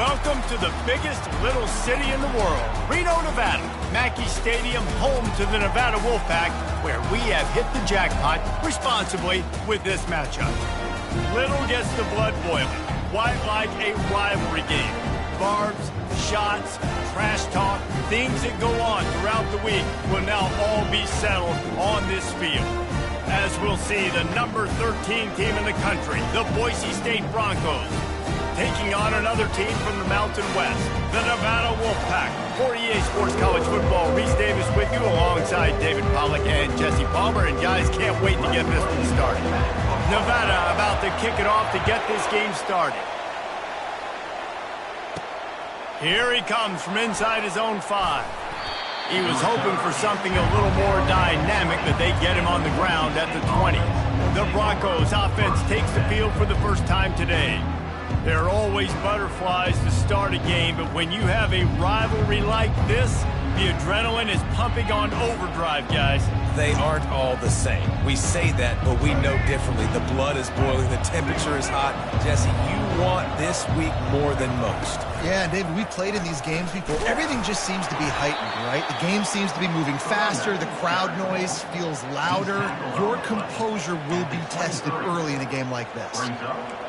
Welcome to the biggest little city in the world, Reno, Nevada. Mackey Stadium, home to the Nevada Wolfpack, where we have hit the jackpot responsibly with this matchup. Little gets the blood boiling. Why like a rivalry game? Barbs, shots, trash talk, things that go on throughout the week will now all be settled on this field. As we'll see, the number 13 team in the country, the Boise State Broncos, taking on another team from the Mountain West, the Nevada Wolfpack. For EA Sports College Football, Reese Davis with you alongside David Pollack and Jesse Palmer. And guys, can't wait to get this one started. Nevada about to kick it off to get this game started. Here he comes from inside his own 5. He was hoping for something a little more dynamic, but they get him on the ground at the 20. The Broncos offense takes the field for the first time today. There are always butterflies to start a game, but when you have a rivalry like this, the adrenaline is pumping on overdrive, guys. They aren't all the same. We say that, but we know differently. The blood is boiling, the temperature is hot. Jesse, you want this week more than most. Yeah, David, we played in these games before. Everything just seems to be heightened, right? The game seems to be moving faster. The crowd noise feels louder. Your composure will be tested early in a game like this.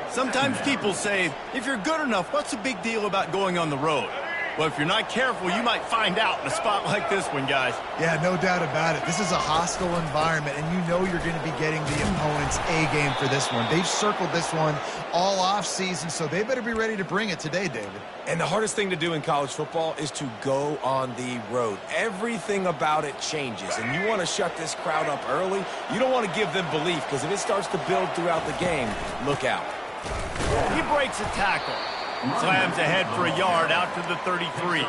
Sometimes people say, if you're good enough, what's the big deal about going on the road? Well, if you're not careful, you might find out in a spot like this one, guys. Yeah, no doubt about it. This is a hostile environment, and you know you're going to be getting the opponent's A-game for this one. They've circled this one all off-season, so they better be ready to bring it today, David. And the hardest thing to do in college football is to go on the road. Everything about it changes, and you want to shut this crowd up early. You don't want to give them belief, because if it starts to build throughout the game, look out. He breaks a tackle. Slams ahead for a yard out to the 33.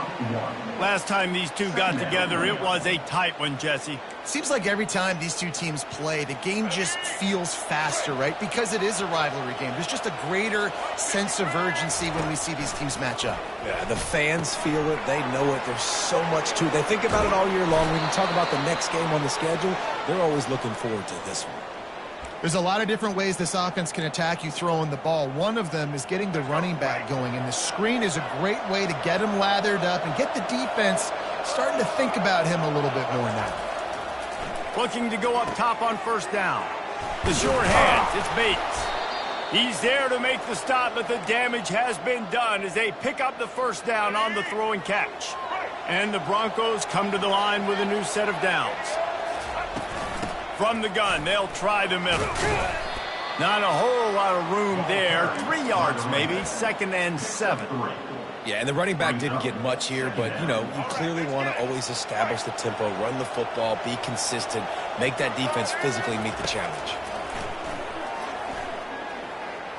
Last time these two got together, it was a tight one, Jesse. Seems like every time these two teams play, the game just feels faster, right? Because it is a rivalry game. There's just a greater sense of urgency when we see these teams match up. Yeah, the fans feel it. They know it. There's so much to it. They think about it all year long. When you talk about the next game on the schedule, they're always looking forward to this one. There's a lot of different ways this offense can attack you throwing the ball. One of them is getting the running back going, and the screen is a great way to get him lathered up and get the defense starting to think about him a little bit more now. Looking to go up top on first down. The short hands, it's Bates. He's there to make the stop, but the damage has been done as they pick up the first down on the throw and catch. And the Broncos come to the line with a new set of downs. From the gun, they'll try the middle. Not a whole lot of room there. 3 yards maybe, 2nd and 7. Yeah, and the running back didn't get much here, but, you know, you clearly want to always establish the tempo, run the football, be consistent, make that defense physically meet the challenge.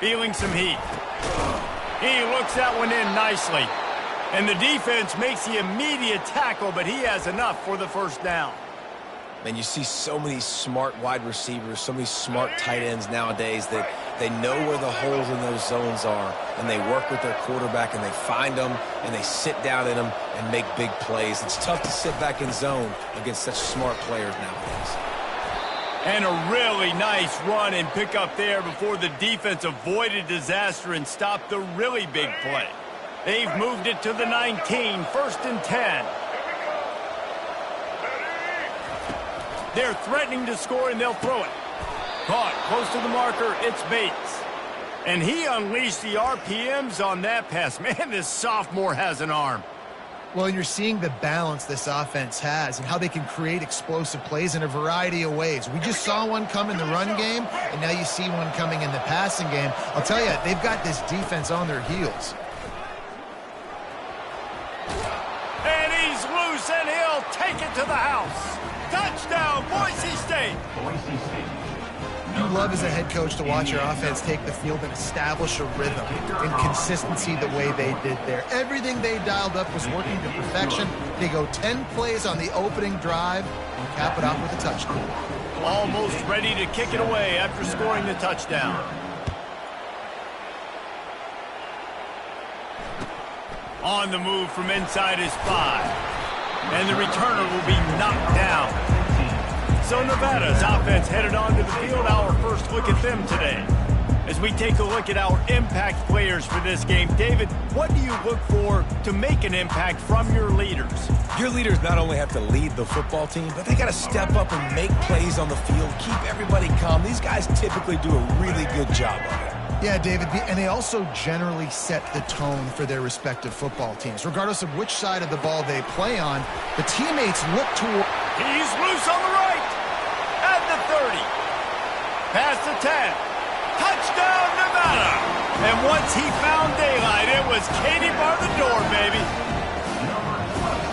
Feeling some heat. He looks that one in nicely. And the defense makes the immediate tackle, but he has enough for the first down. And you see so many smart wide receivers, so many smart tight ends nowadays that they know where the holes in those zones are, and they work with their quarterback, and they find them, and they sit down in them and make big plays. It's tough to sit back in zone against such smart players nowadays. And a really nice run and pick up there before the defense avoided disaster and stopped the really big play. They've moved it to the 19, 1st and 10. They're threatening to score, and they'll throw it. Caught close to the marker, it's Bates. And he unleashed the RPMs on that pass. Man, this sophomore has an arm. Well, and you're seeing the balance this offense has and how they can create explosive plays in a variety of ways. We just saw one come in the run game, and now you see one coming in the passing game. I'll tell you, they've got this defense on their heels. And he's loose, and he'll take it to the house. Touchdown, Boise State! You love as a head coach to watch your offense take the field and establish a rhythm and consistency the way they did there. Everything they dialed up was working to perfection. They go 10 plays on the opening drive and cap it off with a touchdown. Almost ready to kick it away after scoring the touchdown. On the move from inside his 5. And the returner will be knocked down. So Nevada's offense headed onto the field. Our first look at them today. As we take a look at our impact players for this game, David, what do you look for to make an impact from your leaders? Your leaders not only have to lead the football team, but they got to step up and make plays on the field, keep everybody calm. These guys typically do a really good job of it. Yeah, David, and they also generally set the tone for their respective football teams. Regardless of which side of the ball they play on, the teammates look toward... He's loose on the right. At the 30. Past the 10. Touchdown, Nevada. And once he found daylight, it was Katie bar the door, baby.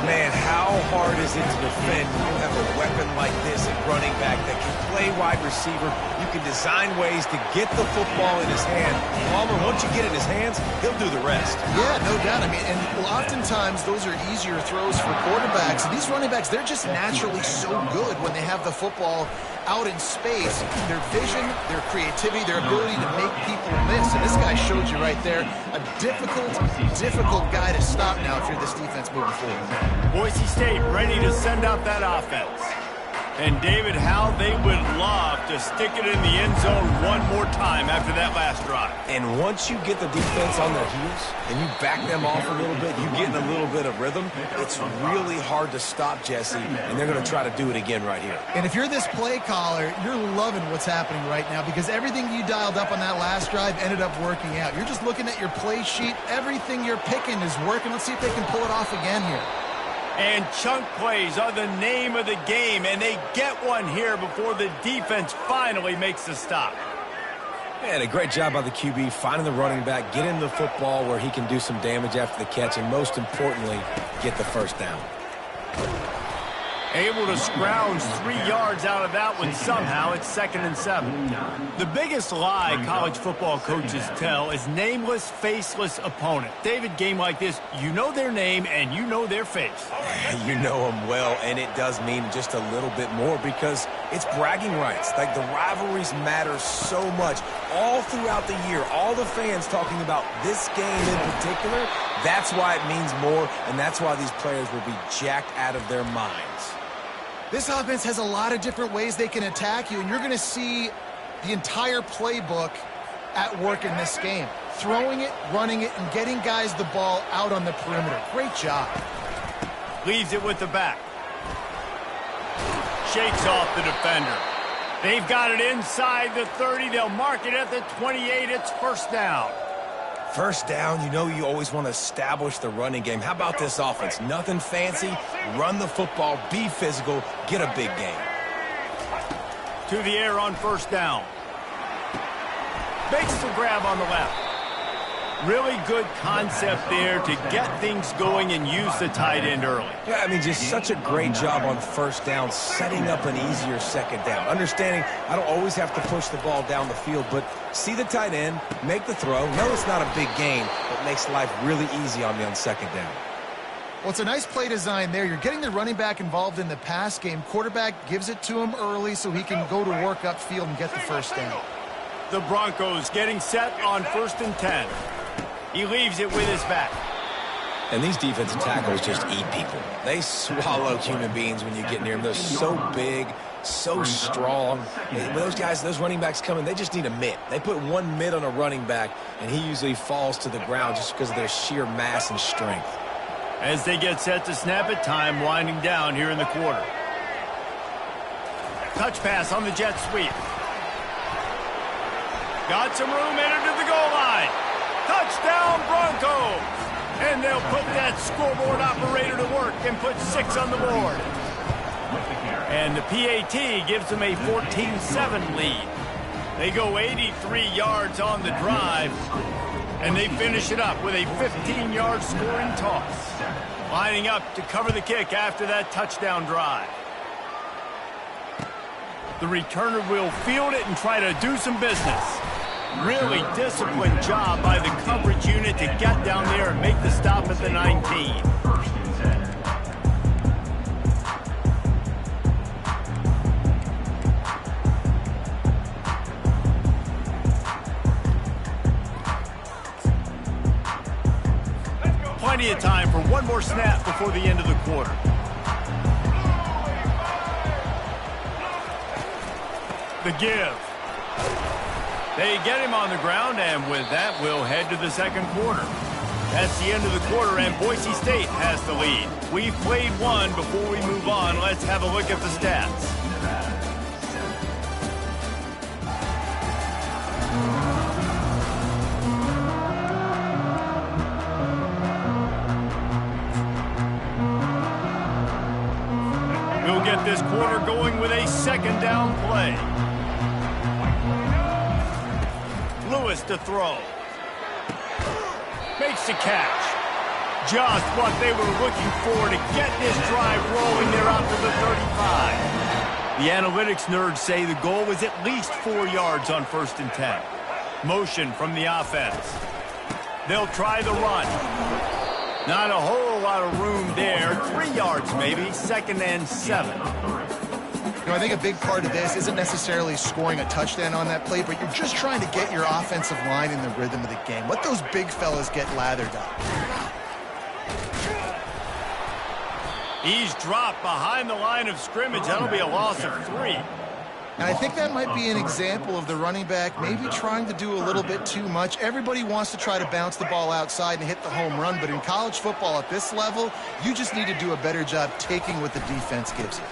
Man, how hard is it to defend when you have a weapon like this at running back that can play wide receiver? You can design ways to get the football in his hand. Palmer, once you get it in his hands, he'll do the rest. Yeah, no doubt. I mean, and oftentimes those are easier throws for quarterbacks. And these running backs, they're just naturally so good when they have the football out in space. Their vision, their creativity, their ability to make people miss. And this guy showed you right there, a difficult guy to stop now if you're this defense moving forward. Boise State ready to send out that offense. And David, how they would love to stick it in the end zone one more time after that last drive. And once you get the defense on their heels and you back them off a little bit, you get in a little bit of rhythm, it's really hard to stop, Jesse, and they're going to try to do it again right here. And if you're this play caller, you're loving what's happening right now because everything you dialed up on that last drive ended up working out. You're just looking at your play sheet. Everything you're picking is working. Let's see if they can pull it off again here. And chunk plays are the name of the game, and they get one here before the defense finally makes the stop. Man, a great job by the QB, finding the running back, getting the football where he can do some damage after the catch, and most importantly, get the first down. Able to scrounge 3 yards out of that one somehow. It's 2nd and 7. The biggest lie college football coaches tell is nameless, faceless opponent. David, game like this, you know their name and you know their face. You know them well, and it does mean just a little bit more because it's bragging rights. Like, the rivalries matter so much all throughout the year. All the fans talking about this game in particular, that's why it means more, and that's why these players will be jacked out of their minds. This offense has a lot of different ways they can attack you, and you're going to see the entire playbook at work in this game. Throwing it, running it, and getting guys the ball out on the perimeter. Great job. Leaves it with the back. Shakes off the defender. They've got it inside the 30. They'll mark it at the 28. It's first down. First down, you know you always want to establish the running game. How about this offense? Nothing fancy. Run the football, be physical, get a big gain. To the air on first down. Makes the grab on the left. Really good concept there to get things going and use the tight end early. Yeah, I mean, just such a great job on first down, setting up an easier second down. Understanding I don't always have to push the ball down the field, but see the tight end, make the throw. No, it's not a big gain, but makes life really easy on me on second down. Well, it's a nice play design there. You're getting the running back involved in the pass game. Quarterback gives it to him early so he can go to work upfield and get the first down. The Broncos getting set on 1st and 10. He leaves it with his back. And these defensive tackles just eat people. They swallow human beings when you get near them. They're so big, so strong. When those guys, those running backs come in, they just need a mitt. They put one mitt on a running back, and he usually falls to the ground just because of their sheer mass and strength. As they get set to snap it, time winding down here in the quarter. Touch pass on the jet sweep. Got some room headed to the goal line. Touchdown Broncos! And they'll put that scoreboard operator to work and put 6 on the board. And the PAT gives them a 14-7 lead. They go 83 yards on the drive, and they finish it up with a 15-yard scoring toss. Lining up to cover the kick after that touchdown drive. The returner will field it and try to do some business. Really disciplined job by the coverage unit to get down there and make the stop at the 19. Plenty of time for one more snap before the end of the quarter. The give. They get him on the ground, and with that, we'll head to the second quarter. That's the end of the quarter, and Boise State has the lead. We've played one. Before we move on, let's have a look at the stats. We'll get this quarter going with a second down play. Lewis to throw. Makes the catch. Just what they were looking for to get this drive rolling there out to the 35. The analytics nerds say the goal was at least 4 yards on 1st and 10. Motion from the offense. They'll try the run. Not a whole lot of room there. 3 yards maybe. 2nd and 7. You know, I think a big part of this isn't necessarily scoring a touchdown on that play, but you're just trying to get your offensive line in the rhythm of the game. Let those big fellas get lathered up. He's dropped behind the line of scrimmage. That'll be a loss of 3. And I think that might be an example of the running back maybe trying to do a little bit too much. Everybody wants to try to bounce the ball outside and hit the home run, but in college football at this level, you just need to do a better job taking what the defense gives you.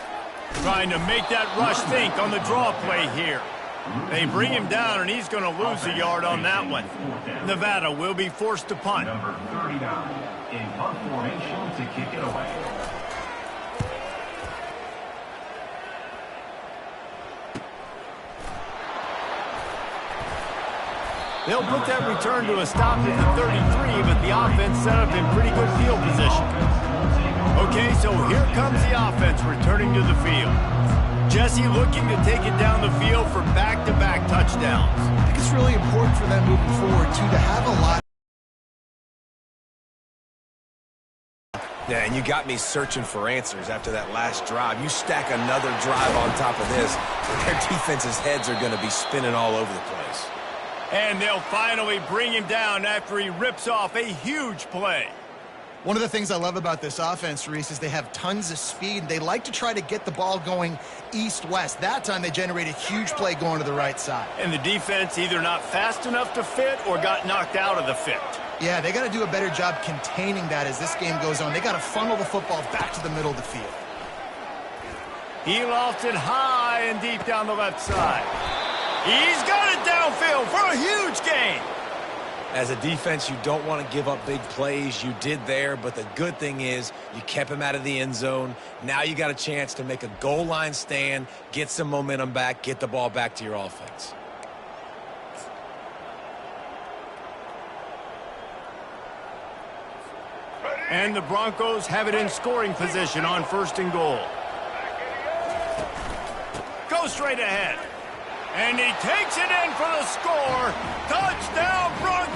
Trying to make that rush think on the draw play here. They bring him down, and he's going to lose a yard on that one. Nevada will be forced to punt. Number 39 in punt formation to kick it away. They'll put that return to a stop at the 33, but the offense set up in pretty good field position. Okay, so here comes the offense returning to the field. Jesse looking to take it down the field for back-to-back touchdowns. I think it's really important for them moving forward, too, to have a lot. Yeah, and you got me searching for answers after that last drive. You stack another drive on top of this, their defense's heads are going to be spinning all over the place. And they'll finally bring him down after he rips off a huge play. One of the things I love about this offense, Reese, is they have tons of speed. They like to try to get the ball going east-west. That time they generate a huge play going to the right side. And the defense either not fast enough to fit or got knocked out of the fit. Yeah, they got to do a better job containing that as this game goes on. They got to funnel the football back to the middle of the field. He lofts it high and deep down the left side. He's got it downfield for a huge gain. As a defense, you don't want to give up big plays. You did there, but the good thing is you kept him out of the end zone. Now you got a chance to make a goal line stand, get some momentum back, get the ball back to your offense. And the Broncos have it in scoring position on 1st and goal. Go straight ahead. And he takes it in for the score. Touchdown, Broncos!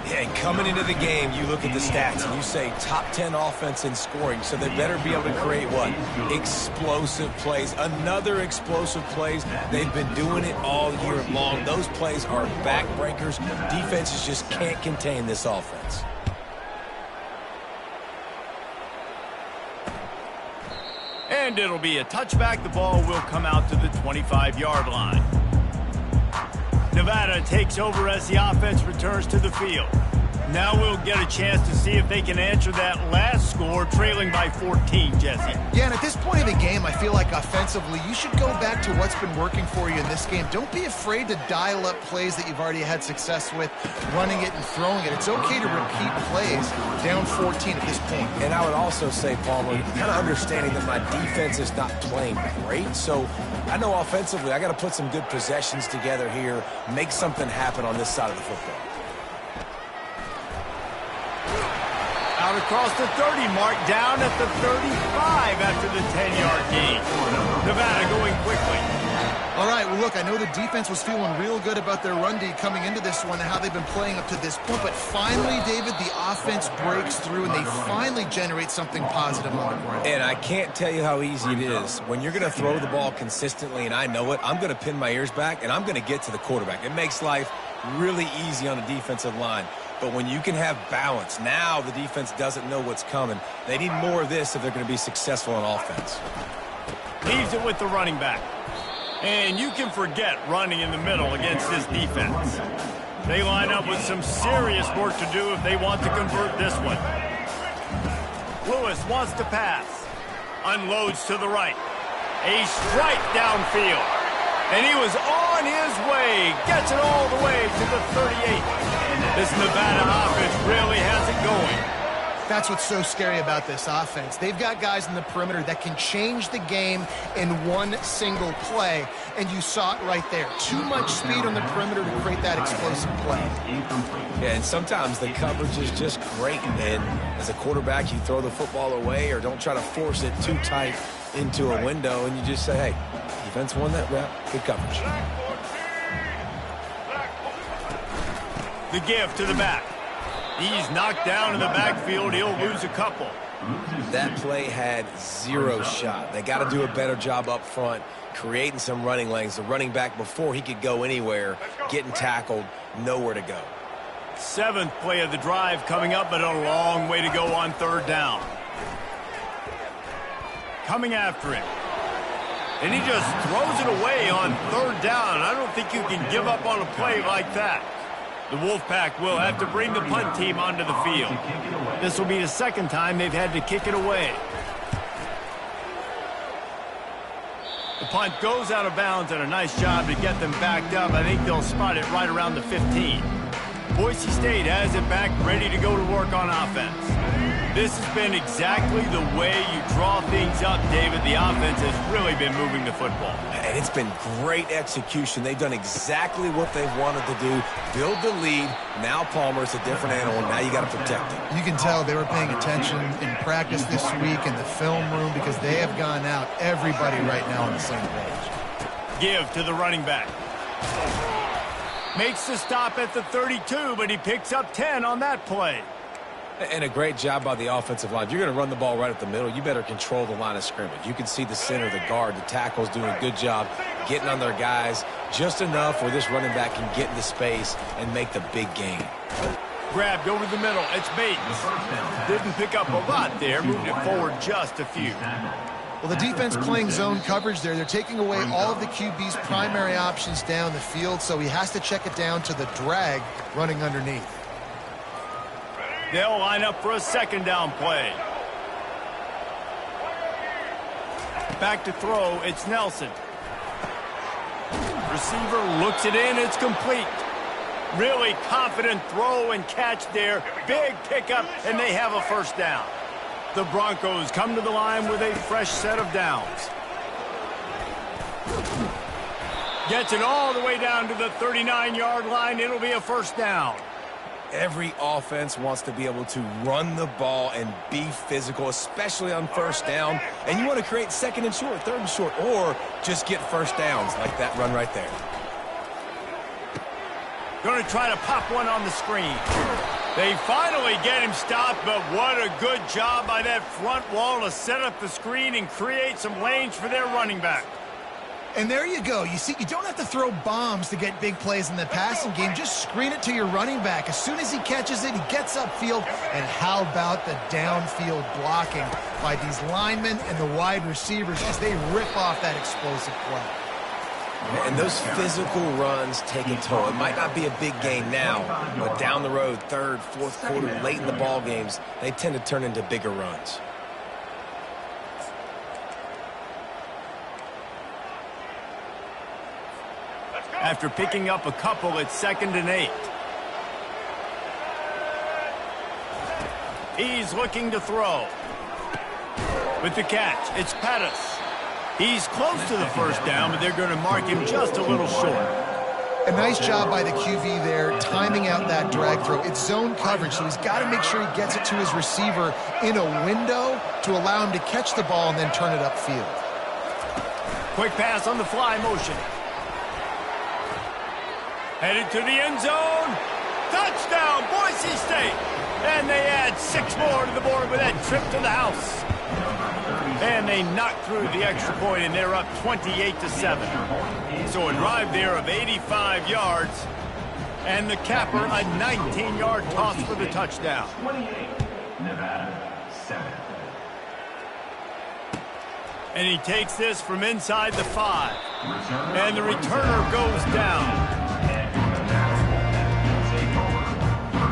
Yeah, and coming into the game, you look at the stats and you say top 10 offense in scoring, so they better be able to create what? Explosive plays. Another explosive plays. They've been doing it all year long. Those plays are backbreakers. Defenses just can't contain this offense. And it'll be a touchback. The ball will come out to the 25-yard line. Nevada takes over as the offense returns to the field. Now we'll get a chance to see if they can answer that last score, trailing by 14, Jesse. Yeah, and at this point of the game, I feel like offensively, you should go back to what's been working for you in this game. Don't be afraid to dial up plays that you've already had success with, running it and throwing it. It's okay to repeat plays down 14 at this point. And I would also say, Palmer, kind of understanding that my defense is not playing great, so I know offensively I got to put some good possessions together here, make something happen on this side of the football. Out across the 30 mark, down at the 35 after the 10-yard gain. Nevada going quickly. All right, well, look, I know the defense was feeling real good about their run D coming into this one and how they've been playing up to this point, but finally, David, the offense breaks through and they finally generate something positive on the ground. And I can't tell you how easy it is. When you're going to throw the ball consistently, and I know it, I'm going to pin my ears back and I'm going to get to the quarterback. It makes life really easy on the defensive line. But when you can have balance, now the defense doesn't know what's coming. They need more of this if they're going to be successful on offense. Leaves it with the running back. And you can forget running in the middle against this defense. They line up with some serious work to do if they want to convert this one. Lewis wants to pass. Unloads to the right. A strike downfield. And he was on his way. Gets it all the way to the 38. This Nevada offense really has it going. That's what's so scary about this offense. They've got guys in the perimeter that can change the game in one single play, and you saw it right there. Too much speed on the perimeter to create that explosive play. Yeah, and sometimes the coverage is just great, and as a quarterback, you throw the football away or don't try to force it too tight into a window, and you just say, hey, defense won that rep, good coverage. The give to the back. He's knocked down in the backfield. He'll lose a couple. That play had zero shot. They got to do a better job up front, creating some running lanes. The running back, before he could go anywhere, getting tackled, nowhere to go. 7th play of the drive coming up, but a long way to go on 3rd down. Coming after him. And he just throws it away on 3rd down. I don't think you can give up on a play like that. The Wolfpack will have to bring the punt team onto the field. This will be the 2nd time they've had to kick it away. The punt goes out of bounds, and a nice job to get them backed up. I think they'll spot it right around the 15. Boise State has it back, ready to go to work on offense. This has been exactly the way you draw things up, David. The offense has really been moving the football. And it's been great execution. They've done exactly what they've wanted to do. Build the lead. Now Palmer's a different animal. Now you got to protect him. You can tell they were paying attention in practice this week in the film room because they have gone out, everybody right now on the same page. Give to the running back. Makes the stop at the 32, but he picks up 10 on that play. And a great job by the offensive line. If you're going to run the ball right at the middle, you better control the line of scrimmage. You can see the center, the guard, the tackles doing a good job getting on their guys just enough where this running back can get into space and make the big gain. Grabbed over the middle. It's Bates. Didn't pick up a lot there. Moved it forward just a few. Well, the defense playing zone coverage there. They're taking away all of the QB's primary options down the field, so he has to check it down to the drag running underneath. They'll line up for a 2nd down play. Back to throw, it's Nelson. Receiver looks it in, it's complete. Really confident throw and catch there. Big pickup, and they have a 1st down. The Broncos come to the line with a fresh set of downs. Gets it all the way down to the 39-yard line. It'll be a 1st down. Every offense wants to be able to run the ball and be physical, especially on 1st down. And you want to create 2nd and short, 3rd and short, or just get 1st downs like that run right there. Going to try to pop one on the screen. They finally get him stopped, but what a good job by that front wall to set up the screen and create some lanes for their running back. And there you go. You see, you don't have to throw bombs to get big plays in the passing game. Just screen it to your running back. As soon as he catches it, he gets upfield. And how about the downfield blocking by these linemen and the wide receivers as they rip off that explosive play. And those physical runs take a toll. It might not be a big game now, but down the road, 3rd, 4th quarter, late in the ball games, they tend to turn into bigger runs. After picking up a couple, it's 2nd and 8. He's looking to throw. With the catch, it's Pettis. He's close to the 1st down, but they're going to mark him just a little short. A nice job by the QB there, timing out that drag throw. It's zone coverage, so he's got to make sure he gets it to his receiver in a window to allow him to catch the ball and then turn it upfield. Quick pass on the fly motion. Headed to the end zone. Touchdown, Boise State. And they add 6 more to the board with that trip to the house. And they knock through the extra point, and they're up 28-7. So a drive there of 85 yards. And the capper, a 19-yard toss for the touchdown. 28, Nevada, 7. And he takes this from inside the 5. And the returner goes down.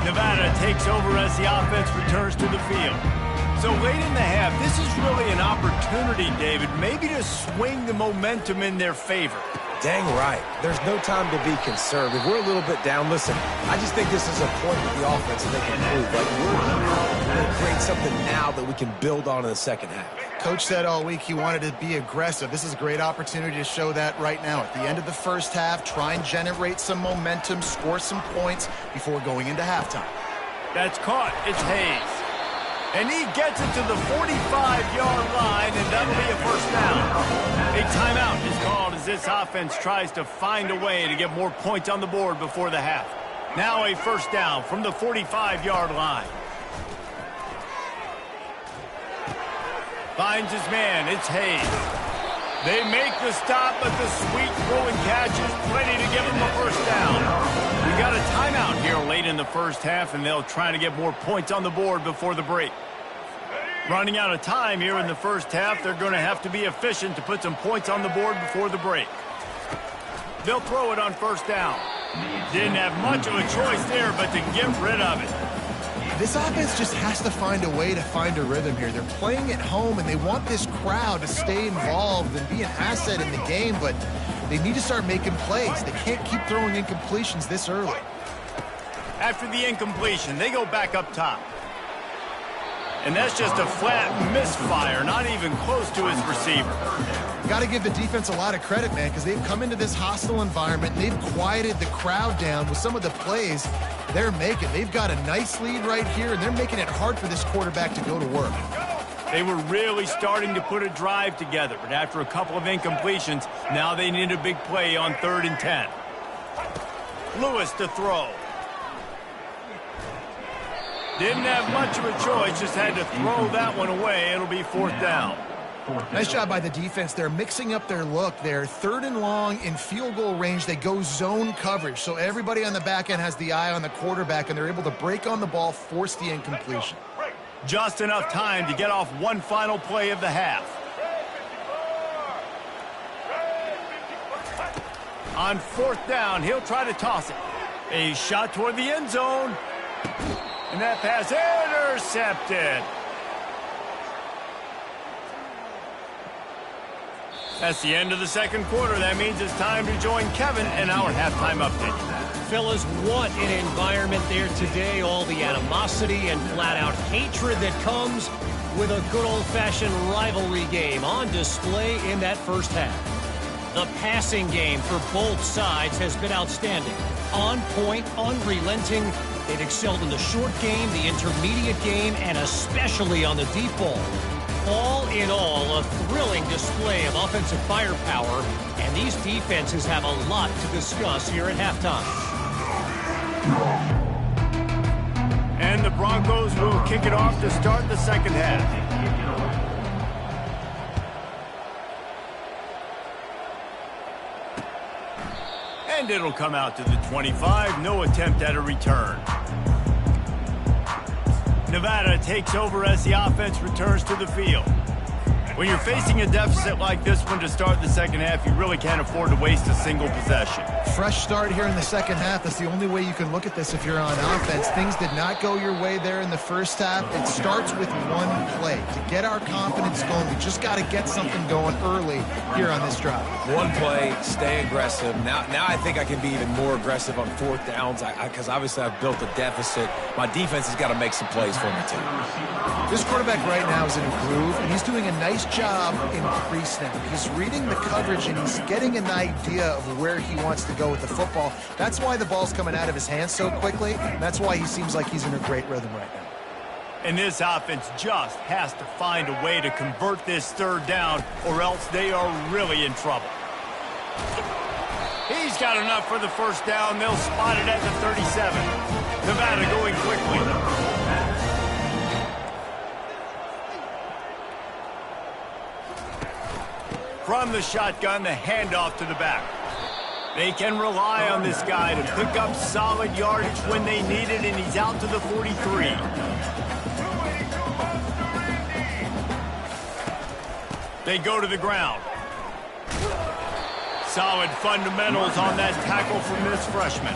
Nevada takes over as the offense returns to the field. So late in the half, this is really an opportunity, David, maybe to swing the momentum in their favor. Dang right. There's no time to be concerned. If we're a little bit down, listen, I just think this is a point with the offense that they can improve. Like, we're going to create something now that we can build on in the second half. Coach said all week he wanted to be aggressive. This is a great opportunity to show that right now. At the end of the first half, try and generate some momentum, score some points before going into halftime. That's caught. It's Hayes. And he gets it to the 45-yard line, and that'll be a first down. A timeout is called as this offense tries to find a way to get more points on the board before the half. Now a first down from the 45-yard line. Finds his man. It's Hayes. They make the stop, but the sweet throw and catch is plenty to give them a first down. We got a timeout here late in the first half, and they'll try to get more points on the board before the break. Running out of time here in the first half, they're going to have to be efficient to put some points on the board before the break. They'll throw it on first down. Didn't have much of a choice there, but to get rid of it. This offense just has to find a way to find a rhythm here. They're playing at home, and they want this crowd to stay involved and be an asset in the game, but they need to start making plays. They can't keep throwing incompletions this early. After the incompletion, they go back up top. And that's just a flat misfire, not even close to his receiver. Got to give the defense a lot of credit, man, because they've come into this hostile environment, and they've quieted the crowd down with some of the plays they're making. They've got a nice lead right here, and they're making it hard for this quarterback to go to work. They were really starting to put a drive together, but after a couple of incompletions, now they need a big play on 3rd and 10. Lewis to throw. Didn't have much of a choice, just had to throw that one away. It'll be 4th down. Nice job by the defense. They're mixing up their look. They're 3rd and long in field goal range. They go zone coverage, so everybody on the back end has the eye on the quarterback, and they're able to break on the ball, force the incompletion. Just enough time to get off one final play of the half. On 4th down, he'll try to toss it. A shot toward the end zone. And that pass intercepted. That's the end of the second quarter. That means it's time to join Kevin in our halftime update. Fellas, what an environment there today. All the animosity and flat-out hatred that comes with a good old-fashioned rivalry game on display in that first half. The passing game for both sides has been outstanding. On point, unrelenting. They've excelled in the short game, the intermediate game, and especially on the deep ball. All in all, a thrilling display of offensive firepower, and these defenses have a lot to discuss here at halftime. And the Broncos will kick it off to start the second half. And it'll come out to the 25. No attempt at a return. Nevada takes over as the offense returns to the field. When you're facing a deficit like this one to start the second half, you really can't afford to waste a single possession. Fresh start here in the second half. That's the only way you can look at this if you're on offense. Things did not go your way there in the first half. It starts with one play. To get our confidence going, we just got to get something going early here on this drive. One play, stay aggressive. Now I think I can be even more aggressive on 4th downs because obviously I've built a deficit. My defense has got to make some plays for me too. This quarterback right now is in a groove, and he's doing a nice job in pre-snap. He's reading the coverage, and he's getting an idea of where he wants to go with the football. That's why the ball's coming out of his hands so quickly, and that's why he seems like he's in a great rhythm right now. And this offense just has to find a way to convert this 3rd down, or else they are really in trouble. He's got enough for the first down. They'll spot it at the 37. Nevada going quickly. From the shotgun, the handoff to the back. They can rely on this guy to pick up solid yardage when they need it, and he's out to the 43. They go to the ground. solid fundamentals on that tackle from this freshman.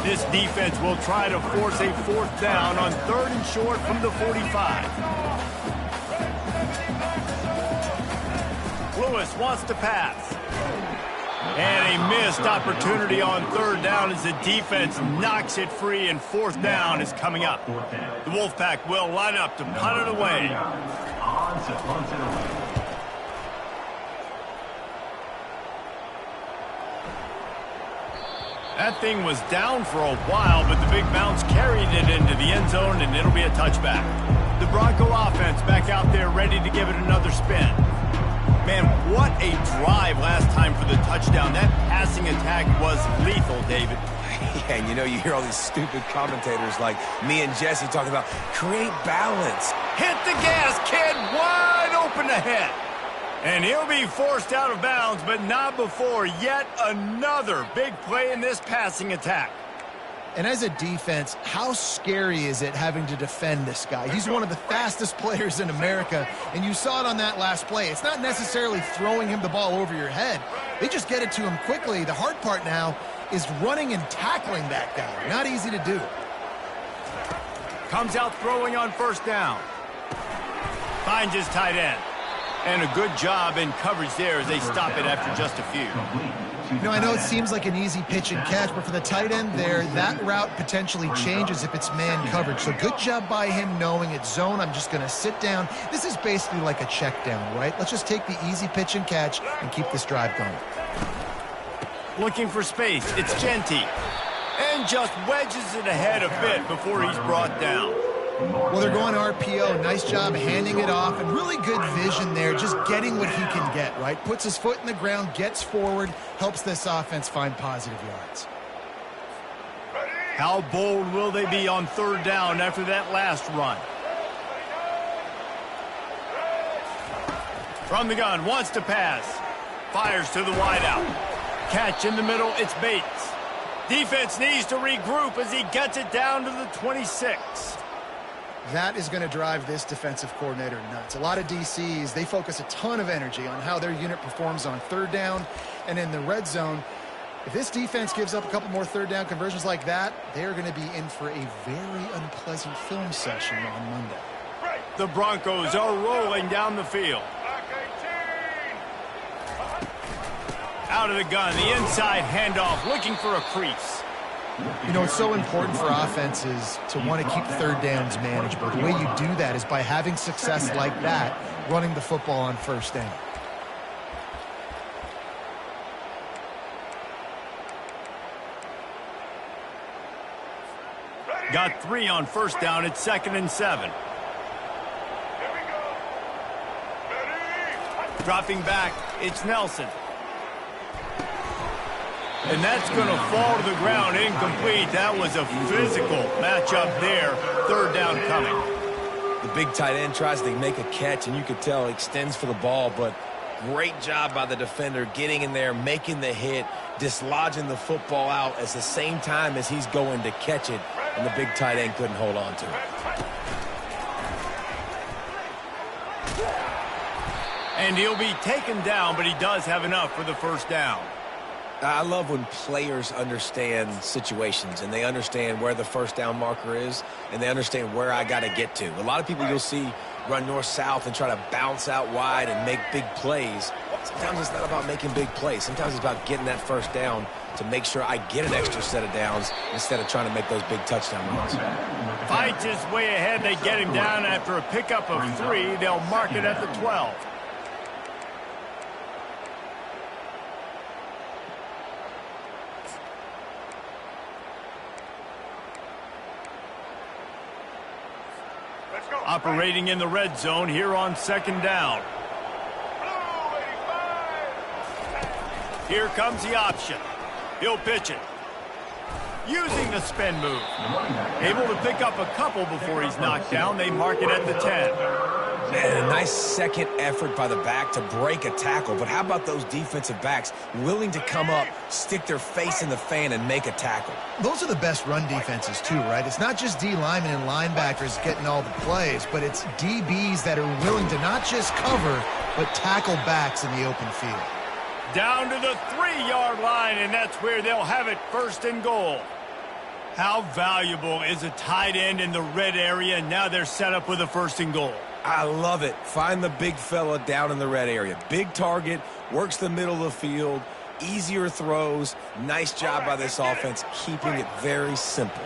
This defense will try to force a 4th down on 3rd and short from the 45. Lewis wants to pass. And a missed opportunity on 3rd down as the defense knocks it free, and 4th down is coming up. The Wolfpack will line up to punt it away. On to punt it away. That thing was down for a while, but the big bounce carried it into the end zone, and it'll be a touchback. The Bronco offense back out there ready to give it another spin. Man, what a drive last time for the touchdown. That passing attack was lethal, David. Yeah, and you know, you hear all these stupid commentators like me and Jesse talking about create balance. Hit the gas, kid, wide open ahead. And he'll be forced out of bounds, but not before yet another big play in this passing attack. And as a defense, how scary is it having to defend this guy? He's one of the fastest players in America, and you saw it on that last play. It's not necessarily throwing him the ball over your head. They just get it to him quickly. The hard part now is running and tackling that guy. Not easy to do. Comes out throwing on 1st down. Finds his tight end. And a good job in coverage there as they stop it after just a few. You know, I know it seems like an easy pitch and catch, but for the tight end there, that route potentially changes if it's man coverage. So good job by him knowing it's zone. I'm just going to sit down. This is basically like a check down, right? Let's just take the easy pitch and catch and keep this drive going. Looking for space. It's Genty. And just wedges it ahead a bit before he's brought down. Well, they're going RPO. Nice job handing it off, and really good vision there, just getting what he can get, right? Puts his foot in the ground, gets forward, helps this offense find positive yards. How bold will they be on 3rd down after that last run? From the gun, wants to pass. Fires to the wideout. Catch in the middle, it's Bates. Defense needs to regroup as he gets it down to the 26. That is going to drive this defensive coordinator nuts. A lot of DCs, they focus a ton of energy on how their unit performs on 3rd down and in the red zone. If this defense gives up a couple more 3rd down conversions like that, they're going to be in for a very unpleasant film session on Monday. The Broncos are rolling down the field. Out of the gun, the inside handoff, looking for a crease. You know, it's so important for offenses to want to keep 3rd downs manageable. The way you do that is by having success like that, running the football on 1st down. Got 3 on 1st down. It's 2nd and 7. Dropping back, it's Nelson. And that's going to fall to the ground incomplete. That was a physical matchup there. 3rd down coming. The big tight end tries to make a catch, and you could tell he extends for the ball, but great job by the defender getting in there, making the hit, dislodging the football out at the same time as he's going to catch it, and the big tight end couldn't hold on to it. And he'll be taken down, but he does have enough for the 1st down. I love when players understand situations and they understand where the 1st down marker is and they understand where I got to get to. A lot of people you'll see run north-south and try to bounce out wide and make big plays. Sometimes it's not about making big plays. Sometimes it's about getting that 1st down to make sure I get an extra set of downs instead of trying to make those big touchdown runs. Fights his way ahead. They get him down after a pickup of 3. They'll mark it at the 12. Operating in the red zone here on 2nd down. Here comes the option. He'll pitch it. Using the spin move. Able to pick up a couple before he's knocked down. They mark it at the 10. Man, a nice second effort by the back to break a tackle. But how about those defensive backs willing to come up, stick their face in the fan, and make a tackle? Those are the best run defenses too, right? It's not just D linemen and linebackers getting all the plays, but it's DBs that are willing to not just cover, but tackle backs in the open field. Down to the 3-yard line, and that's where they'll have it, 1st and goal. How valuable is a tight end in the red area? Now they're set up with a 1st and goal. I love it. Find the big fella down in the red area. Big target, works the middle of the field, easier throws. Nice job by this offense, keeping it very simple.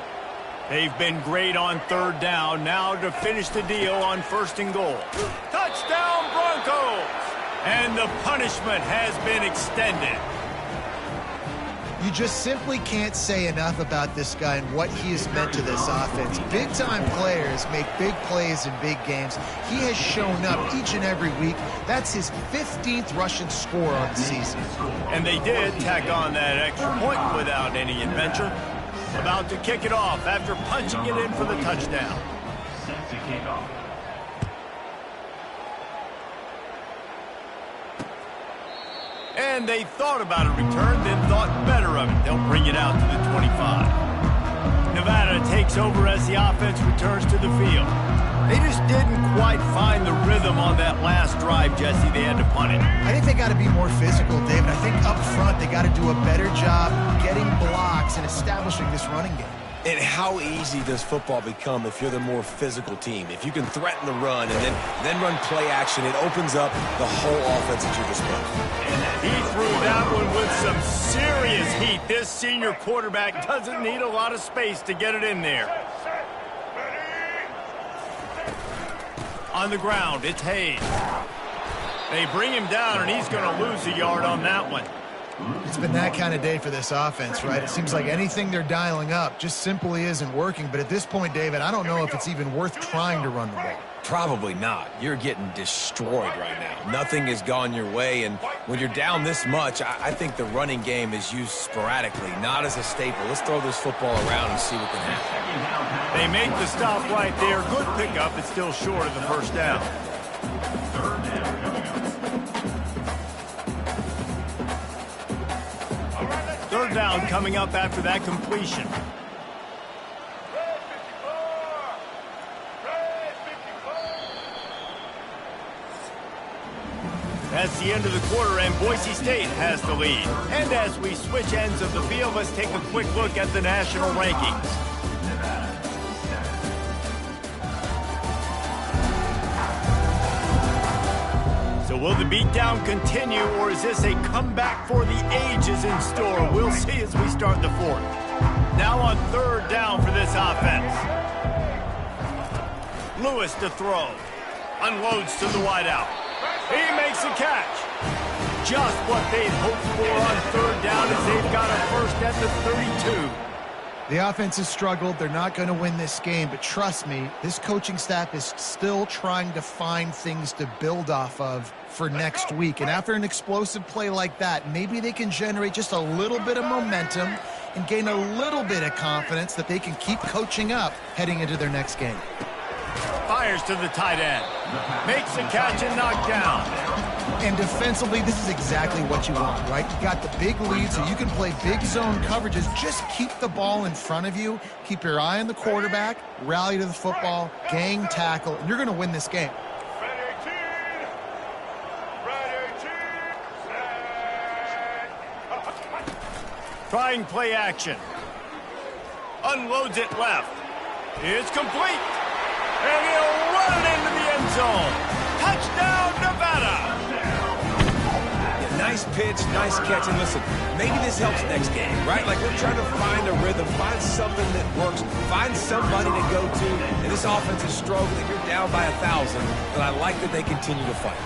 They've been great on 3rd down. Now to finish the deal on 1st and goal. Touchdown, Broncos! And the punishment has been extended. You just simply can't say enough about this guy and what he has meant to this offense. Big-time players make big plays in big games. He has shown up each and every week. That's his 15th rushing score on the season. And they did tack on that extra point without any adventure. About to kick it off after punching it in for the touchdown. Set to kick off. And they thought about a return, then thought better of it. They'll bring it out to the 25. Nevada takes over as the offense returns to the field. They just didn't quite find the rhythm on that last drive, Jesse. They had to punt it. I think they got to be more physical, David. I think up front they got to do a better job getting blocks and establishing this running game. And how easy does football become if you're the more physical team? If you can threaten the run and then run play action, it opens up the whole offense at your disposal. He threw that one with some serious heat. This senior quarterback doesn't need a lot of space to get it in there. On the ground, it's Hayes. They bring him down, and he's going to lose a yard on that one. It's been that kind of day for this offense, right? It seems like anything they're dialing up just simply isn't working. But at this point, David, I don't know if it's even worth trying to run the ball. Probably not. You're getting destroyed right now. Nothing has gone your way, and when you're down this much, I think the running game is used sporadically, not as a staple. Let's throw this football around and see what can happen. They make the stop right there. Good pickup. It's still short of the 1st down. 3rd down coming up. 3rd down coming up after that completion. That's the end of the quarter, and Boise State has the lead. And as we switch ends of the field, let's take a quick look at the national rankings. So will the beatdown continue, or is this a comeback for the ages in store? We'll see as we start the 4th. Now on 3rd down for this offense. Lewis to throw. Unloads to the wideout. He makes a catch. Just what they'd hoped for on 3rd down as they've got a 1st at the 32. The offense has struggled. They're not going to win this game, but trust me, this coaching staff is still trying to find things to build off of for next week. And after an explosive play like that, maybe they can generate just a little bit of momentum and gain a little bit of confidence that they can keep coaching up heading into their next game. Fires to the tight end. Makes a catch and knocked down. And defensively, this is exactly what you want, right? You got the big lead, so you can play big zone coverages. Just keep the ball in front of you. Keep your eye on the quarterback. Rally to the football. Gang tackle. And you're going to win this game. Trying play action. Unloads it left. It's complete. And he'll run it into the end zone. Touchdown, Nevada. Yeah, nice pitch, nice catch. And listen, maybe this helps next game, right? Like we're trying to find a rhythm, find something that works, find somebody to go to. And this offense is struggling. You're down by 1,000, but I like that they continue to fight.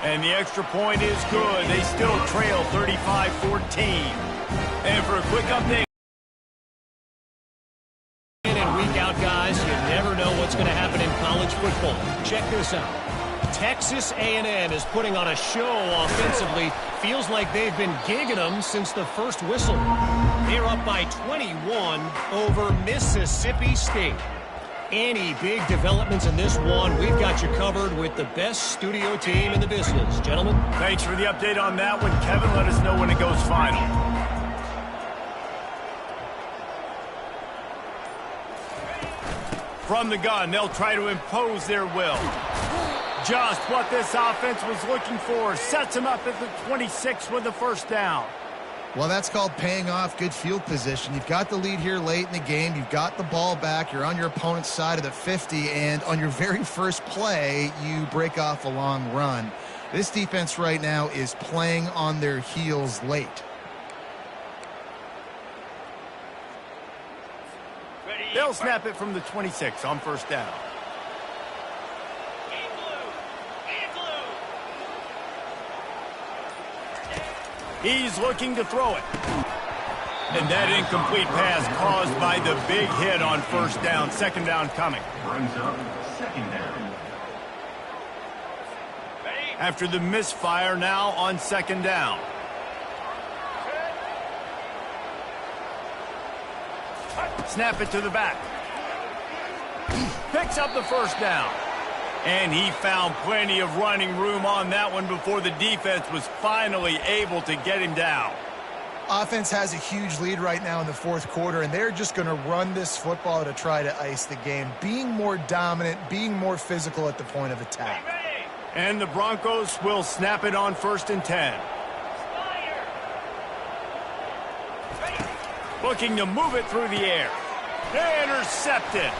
And the extra point is good. They still trail 35-14. And for a quick update. Guys, you never know what's going to happen in college football. Check this out. Texas A&M is putting on a show offensively. Feels like they've been gigging them since the first whistle. They're up by 21 over Mississippi State. Any big developments in this one, we've got you covered with the best studio team in the business. Gentlemen. Thanks for the update on that one, Kevin. Let us know when it goes final. From the gun, they'll try to impose their will. Just what this offense was looking for. Sets him up at the 26 with the first down. Well, that's called paying off good field position. You've got the lead here late in the game. You've got the ball back. You're on your opponent's side of the 50, and on your very first play, you break off a long run. This defense right now is playing on their heels late. They'll snap it from the 26 on first down. He's looking to throw it. And that incomplete pass caused by the big hit on first down. Second down coming. Brings up second down. After the misfire, now on second down. Snap it to the back. Picks up the first down. And he found plenty of running room on that one before the defense was finally able to get him down. Offense has a huge lead right now in the fourth quarter, and they're just going to run this football to try to ice the game, being more dominant, being more physical at the point of attack. And the Broncos will snap it on first and 10. Looking to move it through the air. Intercepted.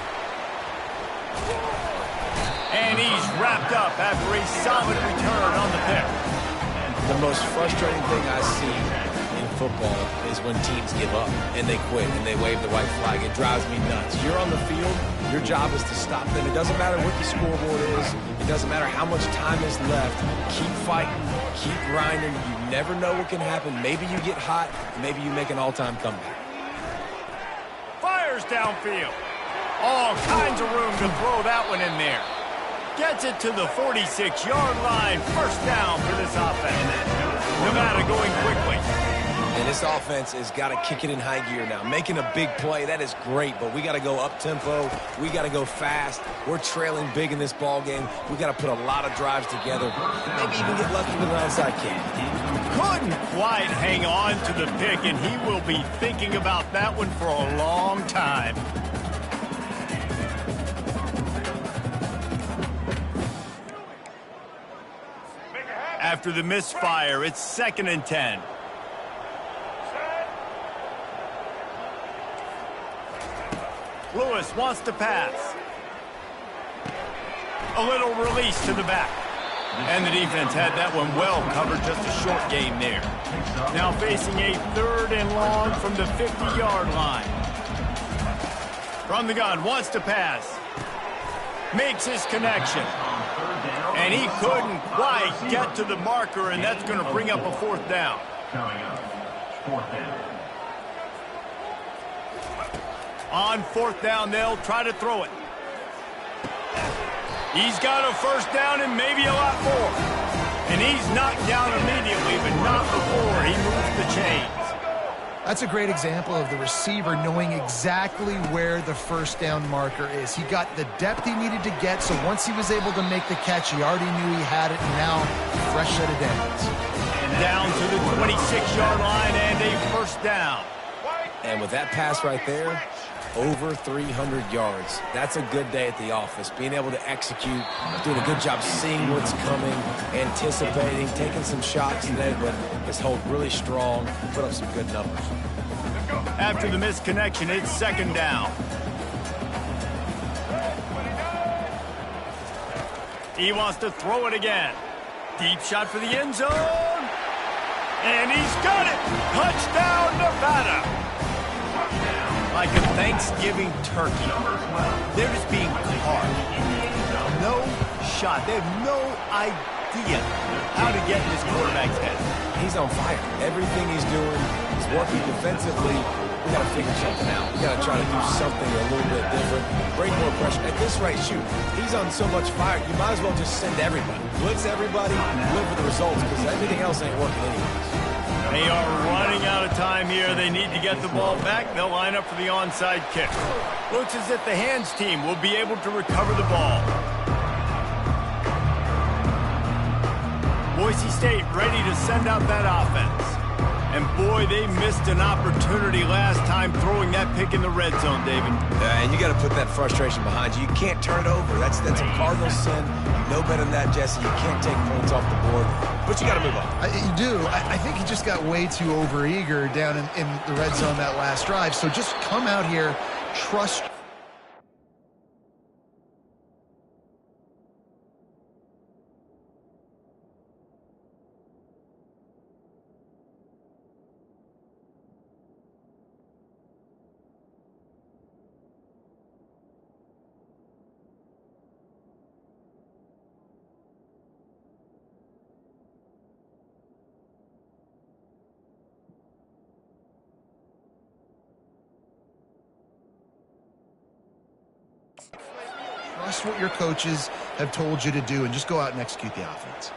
And he's wrapped up after a solid return on the pick. The most frustrating thing I see in football is when teams give up and they quit and they wave the white flag. It drives me nuts. You're on the field. Your job is to stop them. It doesn't matter what the scoreboard is. It doesn't matter how much time is left. Keep fighting. Keep grinding. You never know what can happen. Maybe you get hot. Maybe you make an all-time comeback. Fires downfield. All kinds of room to throw that one in there. Gets it to the 46-yard line. First down for this offense. Nevada going quickly. And this offense has got to kick it in high gear now. Making a big play, that is great, but we got to go up-tempo. We got to go fast. We're trailing big in this ball game. We got to put a lot of drives together. Maybe even get lucky with an onside kick. Couldn't quite hang on to the pick, and he will be thinking about that one for a long time. After the misfire, it's second and 10. Lewis wants to pass. A little release to the back. And the defense had that one well covered, just a short game there. Now facing a third and long from the 50-yard line. From the gun, wants to pass. Makes his connection. And he couldn't quite get to the marker, and that's going to bring up a fourth down. Coming up, fourth down. On fourth down, they'll try to throw it. He's got a first down and maybe a lot more. And he's knocked down immediately, but not before he moves the chains. That's a great example of the receiver knowing exactly where the first down marker is. He got the depth he needed to get, so once he was able to make the catch, he already knew he had it, and now fresh set of downs. And down to the 26-yard line and a first down. And with that pass right there, over 300 yards. That's a good day at the office. Being able to execute, doing a good job seeing what's coming, anticipating, taking some shots today, but his hold really strong, put up some good numbers. After the misconnection, it's second down. He wants to throw it again. Deep shot for the end zone. And he's got it. Touchdown, Nevada. Like a Thanksgiving turkey. They're just being carved. No shot. They have no idea how to get in this quarterback's head. He's on fire. Everything he's doing, he's working defensively. We got to figure something out. We got to try to do something a little bit different. Bring more pressure. At this rate, shoot, he's on so much fire, you might as well just send everybody. Blitz everybody, live for the results, because everything else ain't working anyways. They are running out of time here. They need to get the ball back. They'll line up for the onside kick. Looks as if the hands team will be able to recover the ball. Boise State ready to send out that offense. And boy, they missed an opportunity last time throwing that pick in the red zone, David. And you got to put that frustration behind you. You can't turn it over. That's a cardinal sin. You know better than that, Jesse. You can't take points off the board, but you got to move on. You do. I think he just got way too overeager down in the red zone that last drive. So just come out here, trust. Trust what your coaches have told you to do and just go out and execute the offense.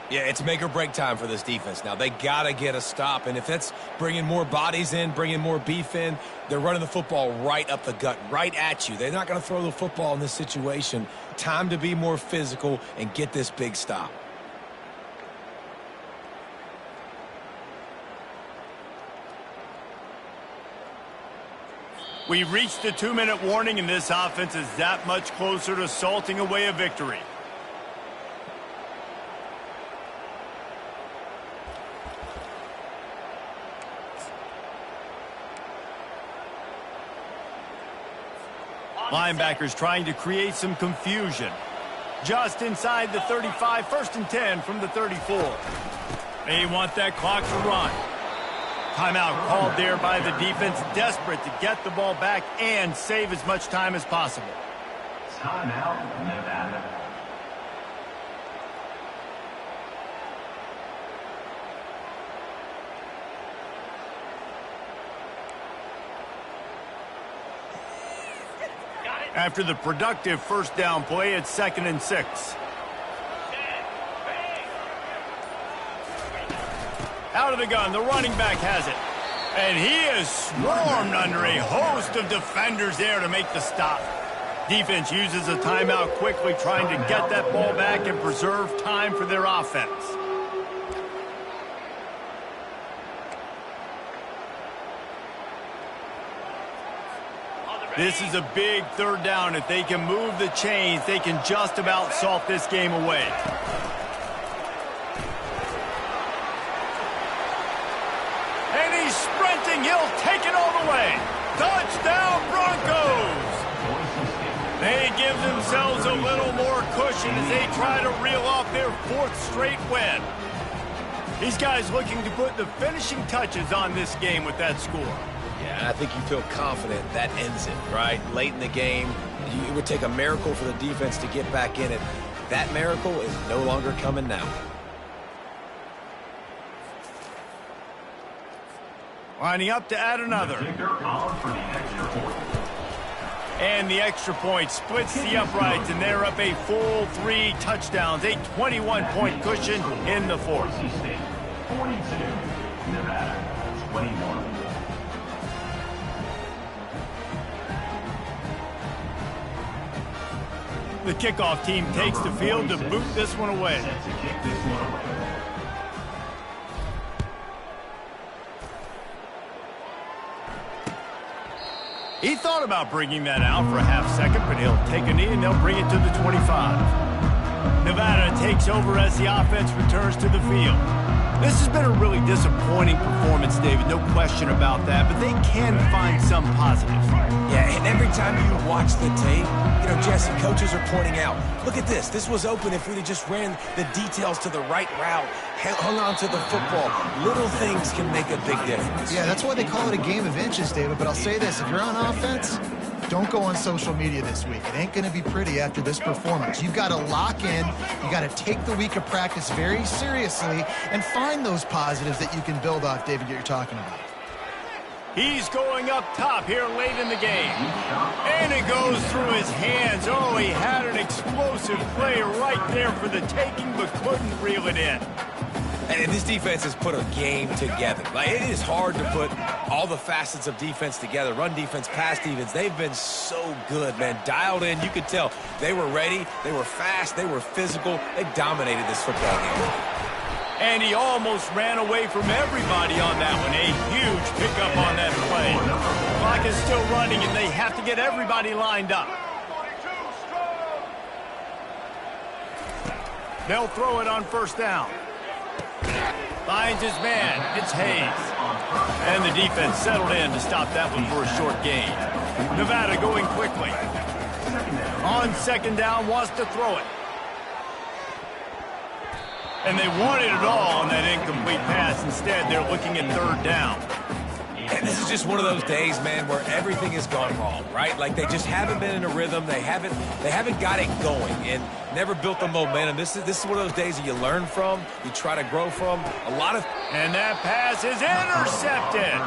Yeah, it's make or break time for this defense now. They got to get a stop, and if that's bringing more bodies in, bringing more beef in, they're running the football right up the gut, right at you. They're not going to throw the football in this situation. Time to be more physical and get this big stop. We reached the 2-minute warning, and this offense is that much closer to salting away a victory. Linebackers trying to create some confusion. Just inside the 35, 1st and 10 from the 34. They want that clock to run. Timeout called there by the defense, desperate to get the ball back and save as much time as possible. Timeout, Nevada. After the productive first down play, it's 2nd and 6. Out of the gun, the running back has it. And he is swarmed under a host of defenders there to make the stop. Defense uses a timeout quickly, trying to get that ball back and preserve time for their offense. This is a big 3rd down. If they can move the chains, they can just about salt this game away. He'll take it all the way. Touchdown, Broncos! They give themselves a little more cushion as they try to reel off their 4th straight win. These guys looking to put the finishing touches on this game with that score. Yeah, I think you feel confident that ends it, right? Late in the game, it would take a miracle for the defense to get back in it. That miracle is no longer coming now. Lining up to add another. And the extra point splits the uprights, and they're up a full 3 touchdowns, a 21-point cushion in the 4th. 42, Nevada, 21. The kickoff team takes the field to boot this one away. Set to kick this one away. He thought about bringing that out for a half-second, but he'll take a knee and they'll bring it to the 25. Nevada takes over as the offense returns to the field. This has been a really disappointing performance, David, no question about that, but they can find some positives. Yeah, and every time you watch the tape, you know, Jesse, coaches are pointing out, look at this. This was open if we'd have just ran the details to the right route, hung on to the football. Little things can make a big difference. Yeah, that's why they call it a game of inches, David. But I'll say this, if you're on offense, don't go on social media this week. It ain't going to be pretty after this performance. You've got to lock in. You got to take the week of practice very seriously and find those positives that you can build off, David, that you're talking about. He's going up top here late in the game. And it goes through his hands. Oh, he had an explosive play right there for the taking, but couldn't reel it in. And this defense has put a game together. Like, it is hard to put all the facets of defense together. Run defense, pass defense. They've been so good, man. Dialed in. You could tell they were ready. They were fast. They were physical. They dominated this football game. And he almost ran away from everybody on that one. A huge pickup on that play. The clock is still running, and they have to get everybody lined up. They'll throw it on first down. Finds his man. It's Hayes. And the defense settled in to stop that one for a short gain. Nevada going quickly. On second down, wants to throw it. And they wanted it all on that incomplete pass. Instead, they're looking at third down. And this is just one of those days, man, where everything has gone wrong, right? Like they just haven't been in a rhythm. They haven't got it going and never built the momentum. This is one of those days that you learn from, you try to grow from. And that pass is intercepted.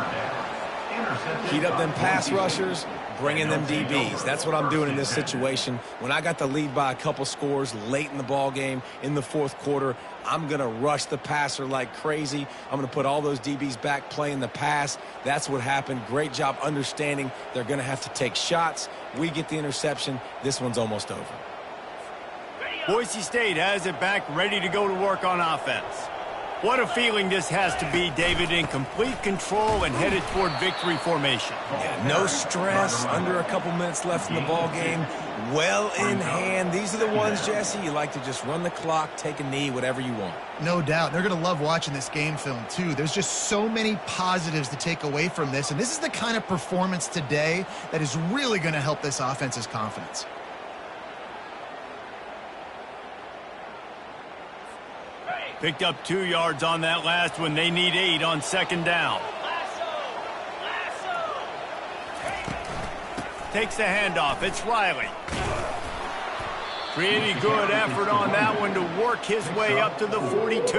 Heat up them pass rushers, bring in them DBs. That's what I'm doing in this situation. When I got the lead by a couple scores late in the ball game in the fourth quarter, I'm going to rush the passer like crazy. I'm going to put all those DBs back playing the pass. That's what happened. Great job understanding they're going to have to take shots. We get the interception. This one's almost over. Boise State has it back, ready to go to work on offense. What a feeling this has to be, David, in complete control and headed toward victory formation. Yeah, no stress, under a couple minutes left in the ball game, well in hand. These are the ones, Jesse, you like to just run the clock, take a knee, whatever you want. No doubt. They're going to love watching this game film, too. There's just so many positives to take away from this, and this is the kind of performance today that is really going to help this offense's confidence. Picked up 2 yards on that last one. They need 8 on second down. Takes the handoff. It's Riley. Pretty good effort on that one to work his way up to the 42.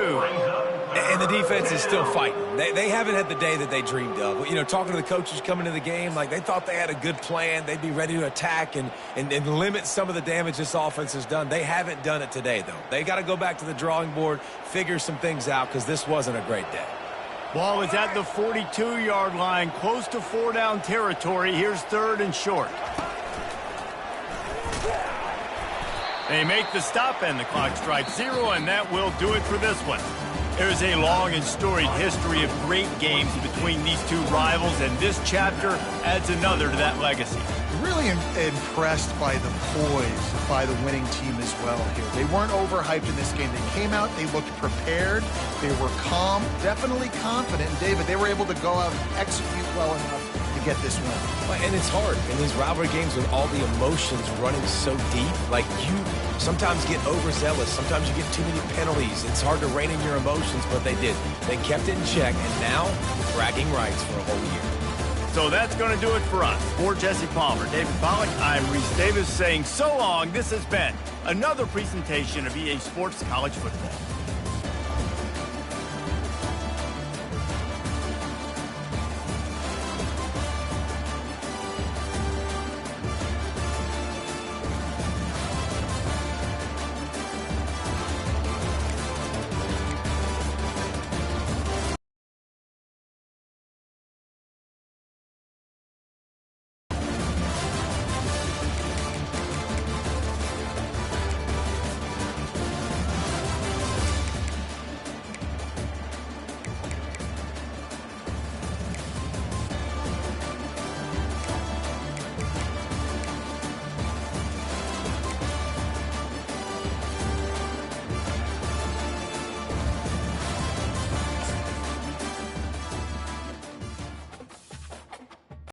And the defense is still fighting. They haven't had the day that they dreamed of. You know, talking to the coaches coming to the game, like they thought they had a good plan. They'd be ready to attack and limit some of the damage this offense has done. They haven't done it today, though. They got to go back to the drawing board, figure some things out, because this wasn't a great day. Ball is at the 42-yard line, close to 4-down territory. Here's third and short. They make the stop, and the clock strikes 0, and that will do it for this one. There's a long and storied history of great games between these two rivals, and this chapter adds another to that legacy. Really impressed by the poise by the winning team as well here. They weren't overhyped in this game. They came out, they looked prepared, they were calm, definitely confident. And David, they were able to go out and execute well enough to get this win. And it's hard in these rivalry games with all the emotions running so deep. Like, you sometimes get overzealous. Sometimes you get too many penalties. It's hard to rein in your emotions, but they did. They kept it in check, and now bragging rights for a whole year. So that's going to do it for us. For Jesse Palmer, David Pollack, I'm Reese Davis saying so long. This has been another presentation of EA Sports College Football.